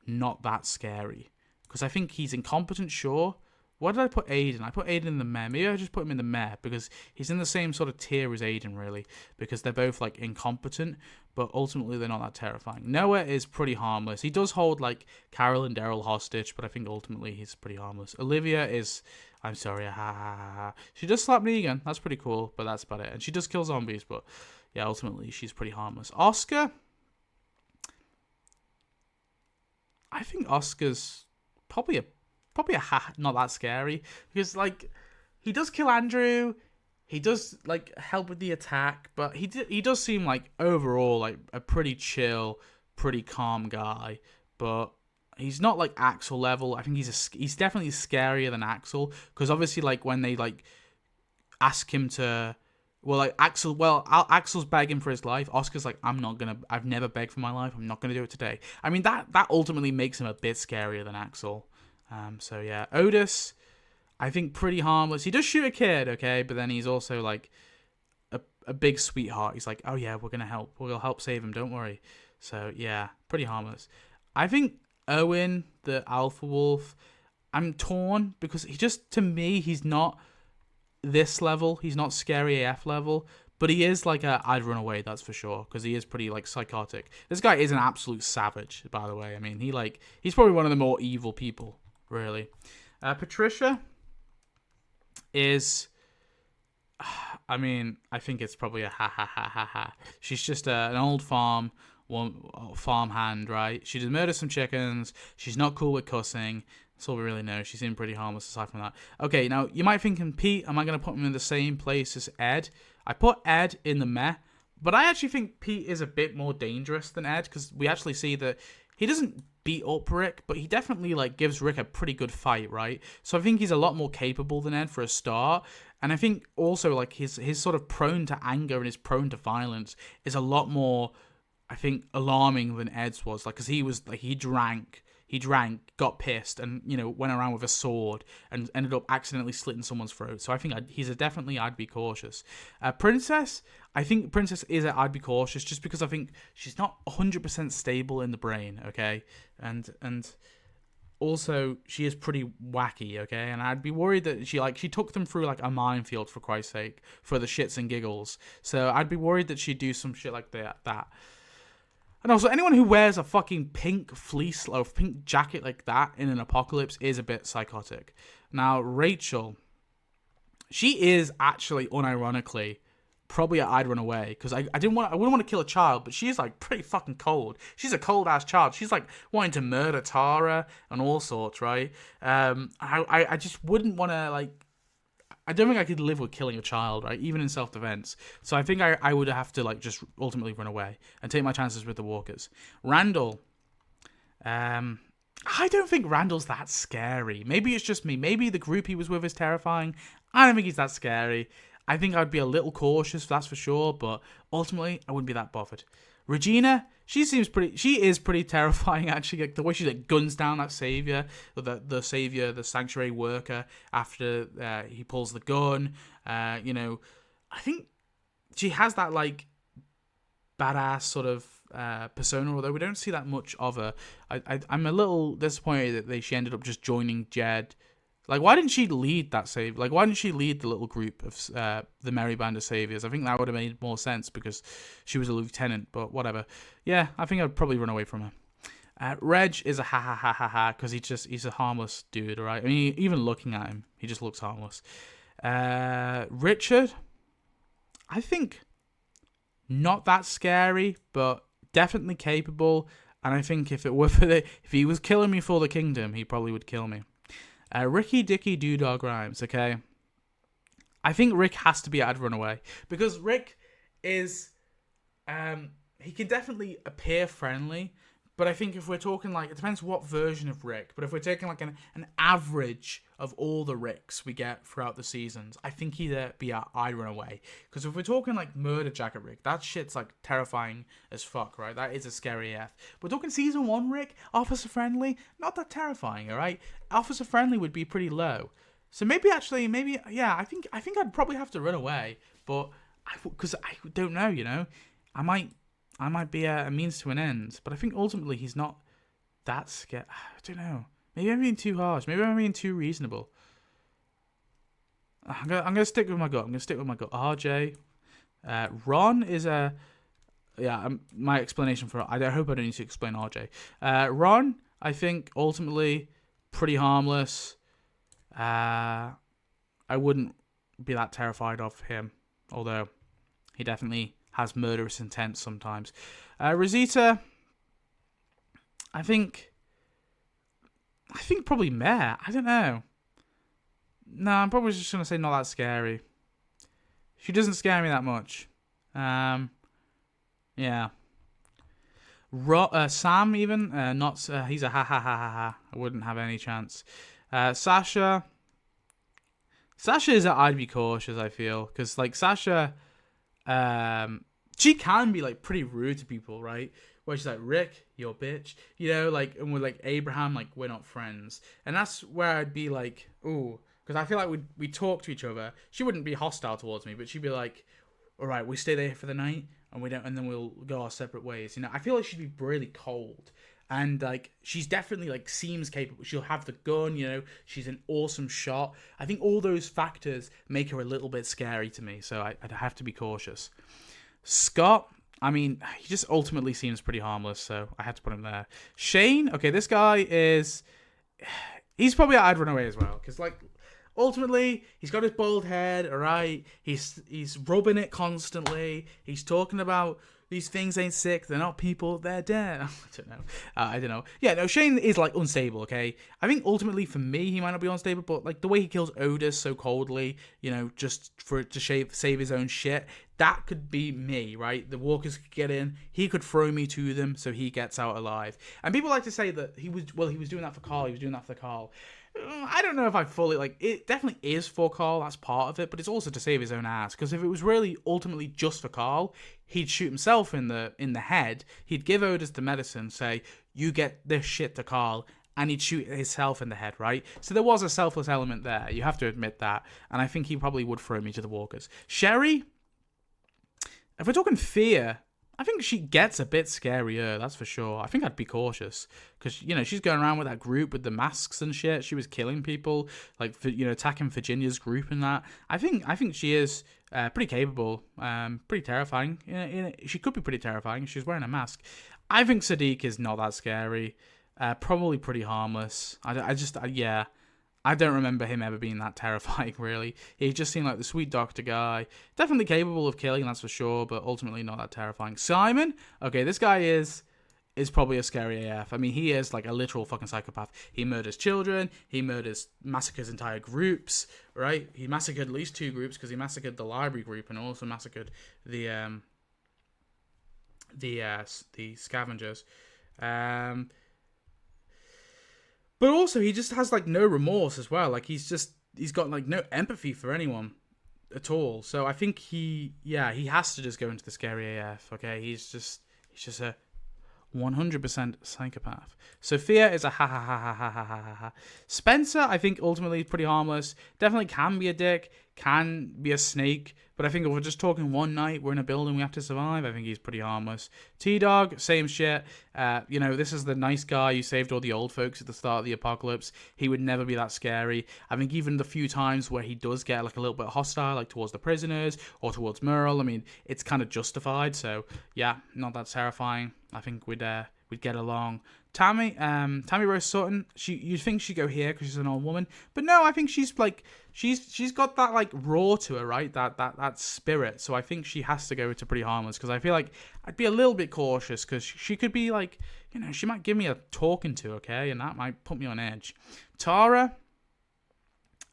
not that scary. Because I think he's incompetent, sure. What did I put Aiden? I put Aiden in the meh. Maybe I just put him in the meh because he's in the same sort of tier as Aiden, really. Because they're both, like, incompetent, but ultimately they're not that terrifying. Noah is pretty harmless. He does hold, like, Carol and Daryl hostage, but I think ultimately he's pretty harmless. Olivia is... I'm sorry, She does slap Negan. That's pretty cool, but that's about it. And she does kill zombies, but yeah, ultimately she's pretty harmless. Oscar... I think Oscar's probably a not that scary because, like, he does kill Andrew, he does, like, help with the attack, but he does seem like overall like a pretty chill, pretty calm guy. But he's not like Axel level. I think he's definitely scarier than Axel because obviously, like, when they, like, ask him to, well, like, Axel's begging for his life. Oscar's like, I've never begged for my life. I'm not gonna do it today. I mean, that ultimately makes him a bit scarier than Axel. So yeah, Otis, I think pretty harmless. He does shoot a kid, okay, but then he's also like a big sweetheart. He's like, oh yeah, we're gonna help. We'll help save him. Don't worry. So yeah, pretty harmless. I think Owen, the alpha wolf, I'm torn because to me, he's not this level. He's not scary AF level, but he is like I'd run away, that's for sure, because he is pretty like psychotic. This guy is an absolute savage, by the way. I mean, he's probably one of the more evil people, really. Patricia is, I mean, I think it's probably a ha ha ha ha ha. She's just an old farm hand, right? She just murdered some chickens. She's not cool with cussing. That's all we really know. She seemed pretty harmless aside from that. Okay, now you might think, Pete, am I going to put him in the same place as Ed? I put Ed in the meh, but I actually think Pete is a bit more dangerous than Ed, because we actually see that he doesn't beat up Rick, but he definitely like gives Rick a pretty good fight, right? So I think he's a lot more capable than Ed for a start. And I think also like his sort of prone to anger and his prone to violence is a lot more, I think, alarming than Ed's was. Like, because he was like, he drank, got pissed, and, you know, went around with a sword and ended up accidentally slitting someone's throat. So I think I'd be cautious. Princess, I think Princess is I'd be cautious, just because I think she's not 100% stable in the brain, okay? And also, she is pretty wacky, okay? And I'd be worried that she took them through like a minefield, for Christ's sake, for the shits and giggles. So I'd be worried that she'd do some shit like that. And also, anyone who wears a fucking pink fleece or pink jacket like that in an apocalypse is a bit psychotic. Now, Rachel, she is actually, unironically, probably I'd run away, because I wouldn't want to kill a child, but she's like pretty fucking cold. She's a cold ass child. She's like wanting to murder Tara and all sorts, right? I just wouldn't want to like. I don't think I could live with killing a child, right? Even in self-defense. So I think I would have to like just ultimately run away and take my chances with the walkers. Randall, I don't think Randall's that scary. Maybe it's just me. Maybe the group he was with is terrifying. I don't think he's that scary. I think I'd be a little cautious, that's for sure, but ultimately I wouldn't be that bothered. Regina, she is pretty terrifying, actually. Like, the way she like guns down that savior, the savior, the sanctuary worker, after he pulls the gun. You know, I think she has that like badass sort of persona, although we don't see that much of her. I'm a little disappointed that she ended up just joining Jed. Like, why didn't she lead that save? Like, why didn't she lead the little group of the Merry Band of Saviors? I think that would have made more sense because she was a lieutenant, but whatever. Yeah, I think I'd probably run away from her. Reg is a ha because he's a harmless dude, right? I mean, even looking at him, he just looks harmless. Richard, I think not that scary, but definitely capable. And I think if he was killing me for the kingdom, he probably would kill me. Ricky Dicky Doodog Rhymes, okay? I think Rick has to be I'd run away. Because Rick is... he can definitely appear friendly, but I think if we're talking like... It depends what version of Rick, but if we're taking like an average of all the Ricks we get throughout the seasons, I think he'd be I'd run away. Because if we're talking like Murder Jacket Rick, that shit's like terrifying as fuck, right? That is a scary F. We're talking season 1 Rick, officer friendly, not that terrifying, alright? Officer friendly would be pretty low. So maybe, yeah, I think I'd probably have to run away, but because I don't know, you know, I might be a means to an end, but I think ultimately he's not that scared. I don't know. Maybe I'm being too harsh. Maybe I'm being too reasonable. I'm gonna stick with my gut. RJ, Ron is a my explanation for it. I hope I don't need to explain RJ. Ron, I think ultimately pretty harmless. I wouldn't be that terrified of him, although he definitely has murderous intent sometimes. Rosita, I think probably Mare. I don't know. No, I'm probably just going to say not that scary. She doesn't scare me that much. Yeah. Sam, even, he's a ha. I wouldn't have any chance. Sasha is a I'd be cautious, I feel. Because, like, Sasha, she can be, like, pretty rude to people, right? Where she's like, Rick, you're a bitch. You know, like, and with, like, Abraham, like, we're not friends. And that's where I'd be like, ooh, Because I feel like we talk to each other. She wouldn't be hostile towards me, but she'd be like, all right, we stay there for the night, and then we'll go our separate ways. I feel like she'd be really cold. And, like, she's definitely, like, seems capable. She'll have the gun, she's an awesome shot. I think all those factors make her a little bit scary to me, so I'd have to be cautious. Scott, I mean, he just ultimately seems pretty harmless, so I had to put him there. Shane, okay, this guy is... He's probably I'd run away as well, because, like, ultimately, he's got his bald head, all right? He's rubbing it constantly. He's talking about... These things ain't sick. They're not people. They're dead. I don't know. Yeah, no, Shane is, like, unstable, okay? I think, ultimately, for me, he might not be unstable, but, like, the way he kills Otis so coldly, just to save his own shit, that could be me, right? The walkers could get in. He could throw me to them, so he gets out alive. And people like to say that he was doing that for Carl. He was doing that for Carl. I don't know if I fully, like, it definitely is for Carl, that's part of it, but it's also to save his own ass, because if it was really ultimately just for Carl, he'd shoot himself in the head, he'd give Otis the medicine, say, you get this shit to Carl, and he'd shoot himself in the head, right? So there was a selfless element there, you have to admit that, and I think he probably would throw me to the walkers. Sherry, if we're talking fear, I think she gets a bit scarier, that's for sure. I think I'd be cautious, because, she's going around with that group with the masks and shit. She was killing people, like, attacking Virginia's group and that. I think she is pretty capable, pretty terrifying. She could be pretty terrifying. She's wearing a mask. I think Sadiq is not that scary. Probably pretty harmless. I don't remember him ever being that terrifying, really. He just seemed like the sweet doctor guy. Definitely capable of killing, that's for sure, but ultimately not that terrifying. Simon? Okay, this guy is probably a scary AF. I mean, he is like a literal fucking psychopath. He murders children. He massacres entire groups, right? He massacred at least 2 groups, because he massacred the library group and also massacred the scavengers. But also, he just has, like, no remorse as well. Like, he's got, like, no empathy for anyone at all. So I think he has to just go into the scary AF, okay? He's just a 100% psychopath. Sophia is a ha ha ha ha ha ha ha ha. Spencer, I think, ultimately is pretty harmless. Definitely can be a dick, can be a snake. But I think if we're just talking one night, we're in a building, we have to survive, I think he's pretty harmless. T-Dog, same shit. This is the nice guy who saved all the old folks at the start of the apocalypse. He would never be that scary. I think even the few times where he does get, like, a little bit hostile, like towards the prisoners or towards Merle, I mean, it's kind of justified. So, yeah, not that terrifying. I think we'd get along. Tammy Rose Sutton, you'd think she'd go here because she's an old woman, but no, I think she's like she's got that, like, raw to her, right? That spirit. So I think she has to go to pretty harmless, because I feel like I'd be a little bit cautious, because she could be like, she might give me a talking to, okay, and that might put me on edge. Tara,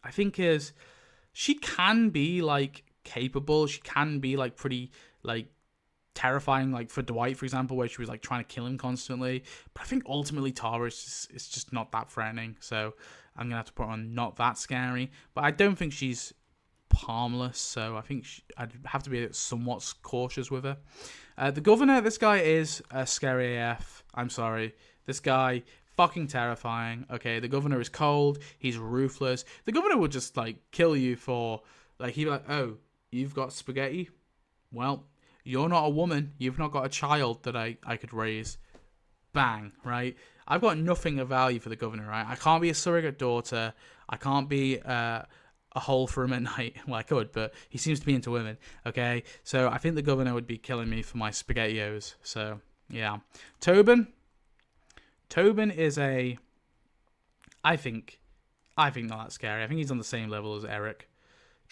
I think she can be, like, capable. She can be, like, pretty, like, terrifying, like for Dwight, for example, where she was, like, trying to kill him constantly. But I think ultimately Tara is just not that threatening, so I'm gonna have to put her on not that scary. But I don't think she's harmless, so I think I'd have to be somewhat cautious with her. The governor, this guy is a scary AF. I'm sorry, this guy fucking terrifying. Okay, the governor is cold. He's ruthless. The governor would just, like, kill you for, like, he'd be like, oh, you've got spaghetti? Well, you're not a woman. You've not got a child that I could raise. Bang, right? I've got nothing of value for the governor, right? I can't be a surrogate daughter. I can't be a hole for him at night. Well, I could, but he seems to be into women, okay? So I think the governor would be killing me for my SpaghettiOs. So, yeah. Tobin is I think not that scary. I think he's on the same level as Eric.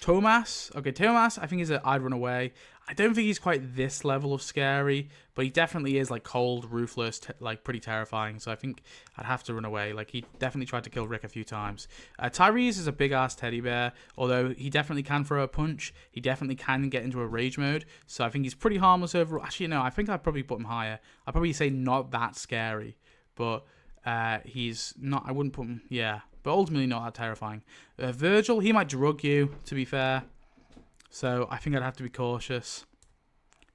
Tomas, I think I'd run away. I don't think he's quite this level of scary, but he definitely is, like, cold, ruthless, like, pretty terrifying. So I think I'd have to run away. Like, he definitely tried to kill Rick a few times. Tyrese is a big-ass teddy bear, although he definitely can throw a punch. He definitely can get into a rage mode. So I think he's pretty harmless overall. Actually, no, I think I'd probably put him higher. I'd probably say not that scary, but he's not, I wouldn't put him, yeah. But ultimately not that terrifying. Virgil, he might drug you, to be fair. So I think I'd have to be cautious.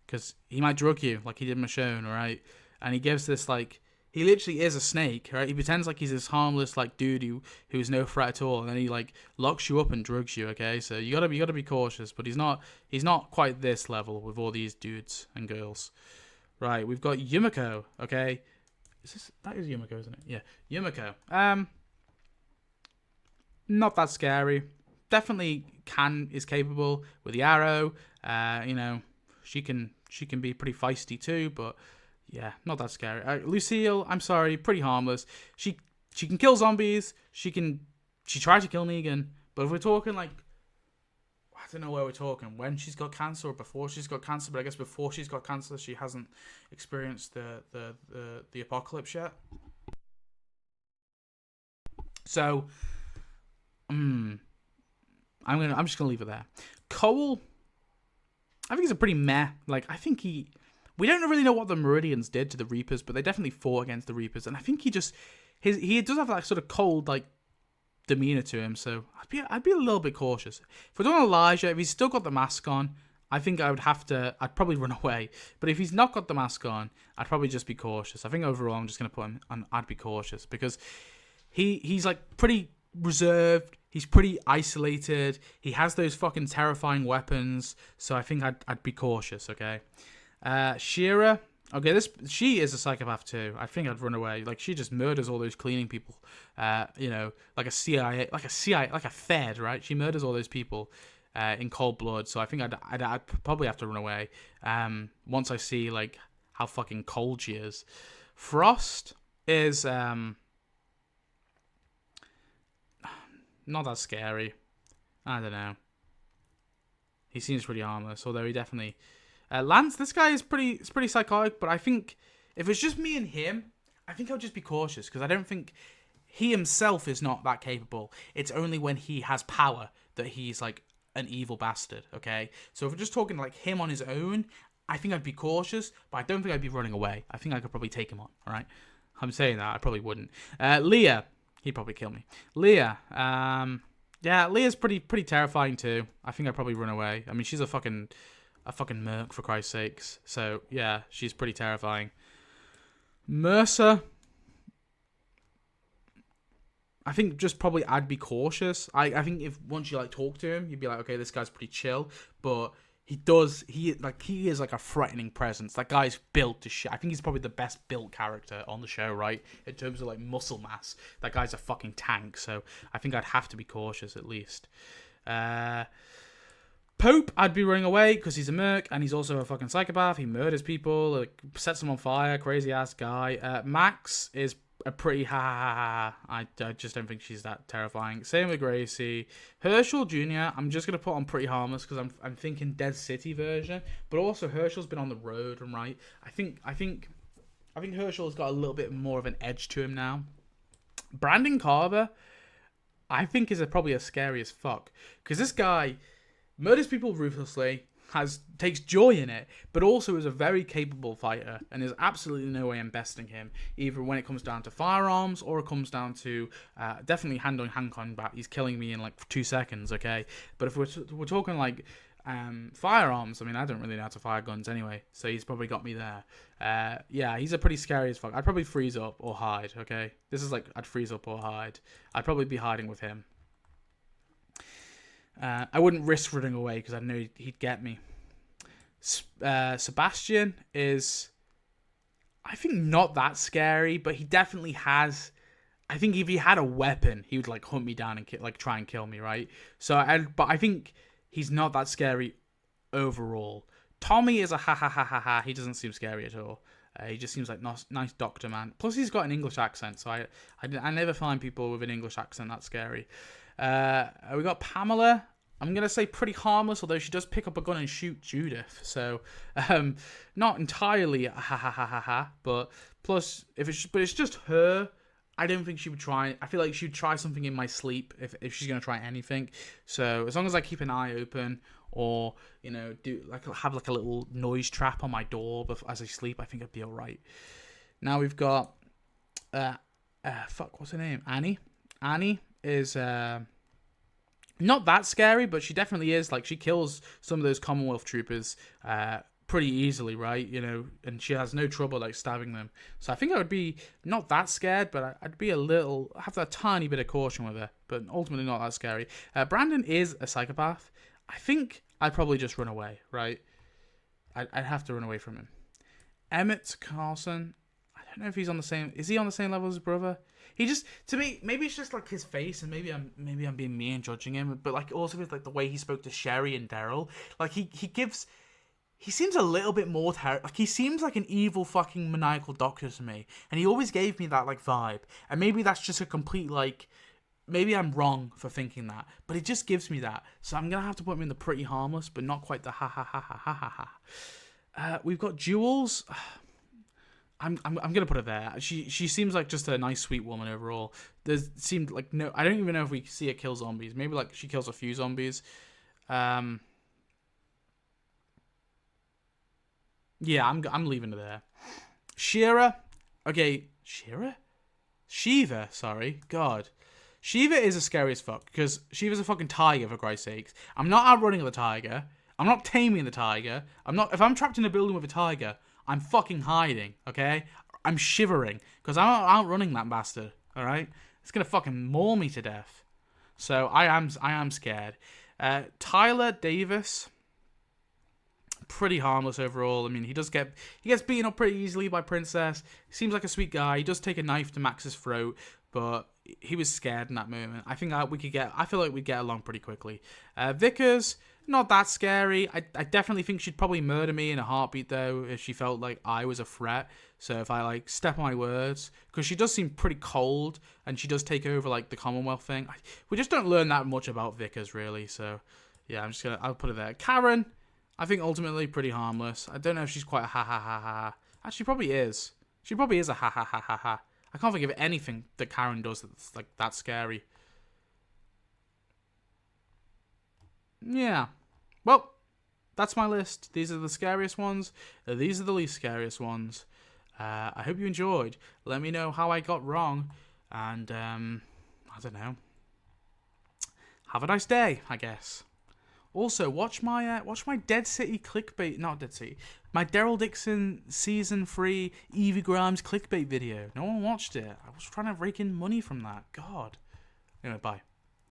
Because he might drug you, like he did Michonne, alright? And he gives this, like, He literally is a snake, right? He pretends like he's this harmless like dude who's no threat at all, and then he like locks you up and drugs you. Okay, so you gotta be cautious. But he's not quite this level with all these dudes and girls. Right, we've got Yumiko. Okay, that is Yumiko, isn't it? Yeah, Yumiko. Not that scary. Definitely is capable with the arrow. She can be pretty feisty too, but yeah, not that scary. Lucille, I'm sorry, pretty harmless. She can kill zombies. She tried to kill Negan, but if we're talking like, I don't know where we're talking. When she's got cancer or before she's got cancer, but I guess before she's got cancer, she hasn't experienced the apocalypse yet. So, I'm just gonna leave it there. Cole, I think he's a pretty meh. Like, I think we don't really know what the Meridians did to the Reapers, but they definitely fought against the Reapers, and I think he does have that sort of cold like demeanor to him. So I'd be a little bit cautious. If we're doing Elijah, if he's still got the mask on, I think I'd probably run away. But if he's not got the mask on, I'd probably just be cautious. I think overall I'm just gonna put him on. I'd be cautious because he's like pretty reserved. He's pretty isolated. He has those fucking terrifying weapons. So I think I'd be cautious. Okay. Shira. Okay, she is a psychopath too. I think I'd run away. Like, she just murders all those cleaning people. Like a CIA, like a Fed, right? She murders all those people in cold blood. So I think I'd probably have to run away. Once I see like how fucking cold she is. Frost is not that scary. I don't know. He seems pretty harmless, although he definitely. Lance, this guy is pretty psychotic, but I think if it's just me and him, I think I'll just be cautious because I don't think he himself is not that capable. It's only when he has power that he's like an evil bastard, okay? So if we're just talking like him on his own, I think I'd be cautious, but I don't think I'd be running away. I think I could probably take him on, all right? I'm saying that, I probably wouldn't. Leah, he'd probably kill me. Leah, yeah, Leah's pretty terrifying too. I think I'd probably run away. I mean, she's a fucking merc, for Christ's sakes. So, yeah, she's pretty terrifying. Mercer, I think just probably I'd be cautious. I think if once you like talk to him, you'd be like, okay, this guy's pretty chill. But he is like a threatening presence. That guy's built to shit. I think he's probably the best built character on the show, right? In terms of like muscle mass. That guy's a fucking tank. So I think I'd have to be cautious at least. Pope, I'd be running away because he's a merc and he's also a fucking psychopath. He murders people, like sets them on fire, crazy ass guy. Max is a pretty I just don't think she's that terrifying. Same with Gracie. Herschel Jr. I'm just gonna put on pretty harmless because I'm thinking Dead City version, but also Herschel's been on the road, and right. I think Herschel's got a little bit more of an edge to him now. Brandon Carver, I think is probably as scary as fuck because this guy murders people ruthlessly, takes joy in it, but also is a very capable fighter, and there's absolutely no way I'm besting him, either when it comes down to firearms or it comes down to definitely hand-on-hand combat. He's killing me in like 2 seconds, okay? But if we're talking like firearms, I mean, I don't really know how to fire guns anyway, so he's probably got me there. Yeah, he's a pretty scary as fuck. I'd probably freeze up or hide, okay? This is like, I'd freeze up or hide. I'd probably be hiding with him. I wouldn't risk running away because I know he'd get me. Sebastian is, I think, not that scary, but he definitely has. I think if he had a weapon, he would like hunt me down and like try and kill me, right? So, but I think he's not that scary overall. Tommy is a ha. He doesn't seem scary at all. He just seems like nice doctor man. Plus, he's got an English accent, so I never find people with an English accent that scary. We got Pamela. I'm going to say pretty harmless, although she does pick up a gun and shoot Judith. So, not entirely but plus, but it's just her. I don't think she would try. I feel like she would try something in my sleep if she's going to try anything. So, as long as I keep an eye open or, have like a little noise trap on my door as I sleep, I think I'd be all right. Now we've got, what's her name? Annie. Annie is not that scary, but she definitely is. Like, she kills some of those Commonwealth troopers pretty easily, right? And she has no trouble like stabbing them. So I think I would be not that scared, but I'd be have that tiny bit of caution with her, but ultimately not that scary. Brandon is a psychopath. I think I'd probably just run away, right? I'd have to run away from him. Emmett Carlson, I don't know if he's on the same. Is he on the same level as his brother? He just, to me, maybe it's just like his face, and maybe I'm being mean judging him, but like also with like the way he spoke to Sherry and Daryl, like he seems a little bit more like he seems like an evil fucking maniacal doctor to me, and he always gave me that like vibe, and maybe that's just a complete like. Maybe I'm wrong for thinking that, but it just gives me that. So I'm gonna have to put him in the pretty harmless, but not quite the ha ha ha ha ha ha ha. We've got Jules. I'm gonna put her there. She seems like just a nice, sweet woman overall. There seemed like no. I don't even know if we see her kill zombies. Maybe like she kills a few zombies. Yeah, I'm leaving her there. Shira. Okay, Shira. Shiva. Sorry, God. Shiva is a scary as fuck, because Shiva's a fucking tiger, for Christ's sakes. I'm not outrunning the tiger. I'm not taming the tiger. If I'm trapped in a building with a tiger, I'm fucking hiding, okay? I'm shivering, because I'm not outrunning that bastard, alright? It's gonna fucking maul me to death. So I am scared. Tyler Davis, pretty harmless overall. I mean, he gets beaten up pretty easily by Princess. He seems like a sweet guy. He does take a knife to Max's throat, but he was scared in that moment. I feel like we'd get along pretty quickly. Vickers, not that scary. I definitely think she'd probably murder me in a heartbeat, though, if she felt like I was a threat. So if I, like, step on my words, because she does seem pretty cold, and she does take over, like, the Commonwealth thing. We just don't learn that much about Vickers, really, so, yeah, I'll put it there. Karen, I think ultimately pretty harmless. I don't know if she's quite a ha-ha-ha-ha. Actually, she probably is. She probably is a ha-ha-ha-ha-ha. I can't think of anything that Karen does that's, like, that scary. Yeah. Well, that's my list. These are the scariest ones. These are the least scariest ones. I hope you enjoyed. Let me know how I got wrong. And, I don't know. Have a nice day, I guess. Also, watch my Dead City clickbait, not Dead City, my Daryl Dixon Season 3 Evie Grimes clickbait video. No one watched it. I was trying to rake in money from that. God. Anyway, bye.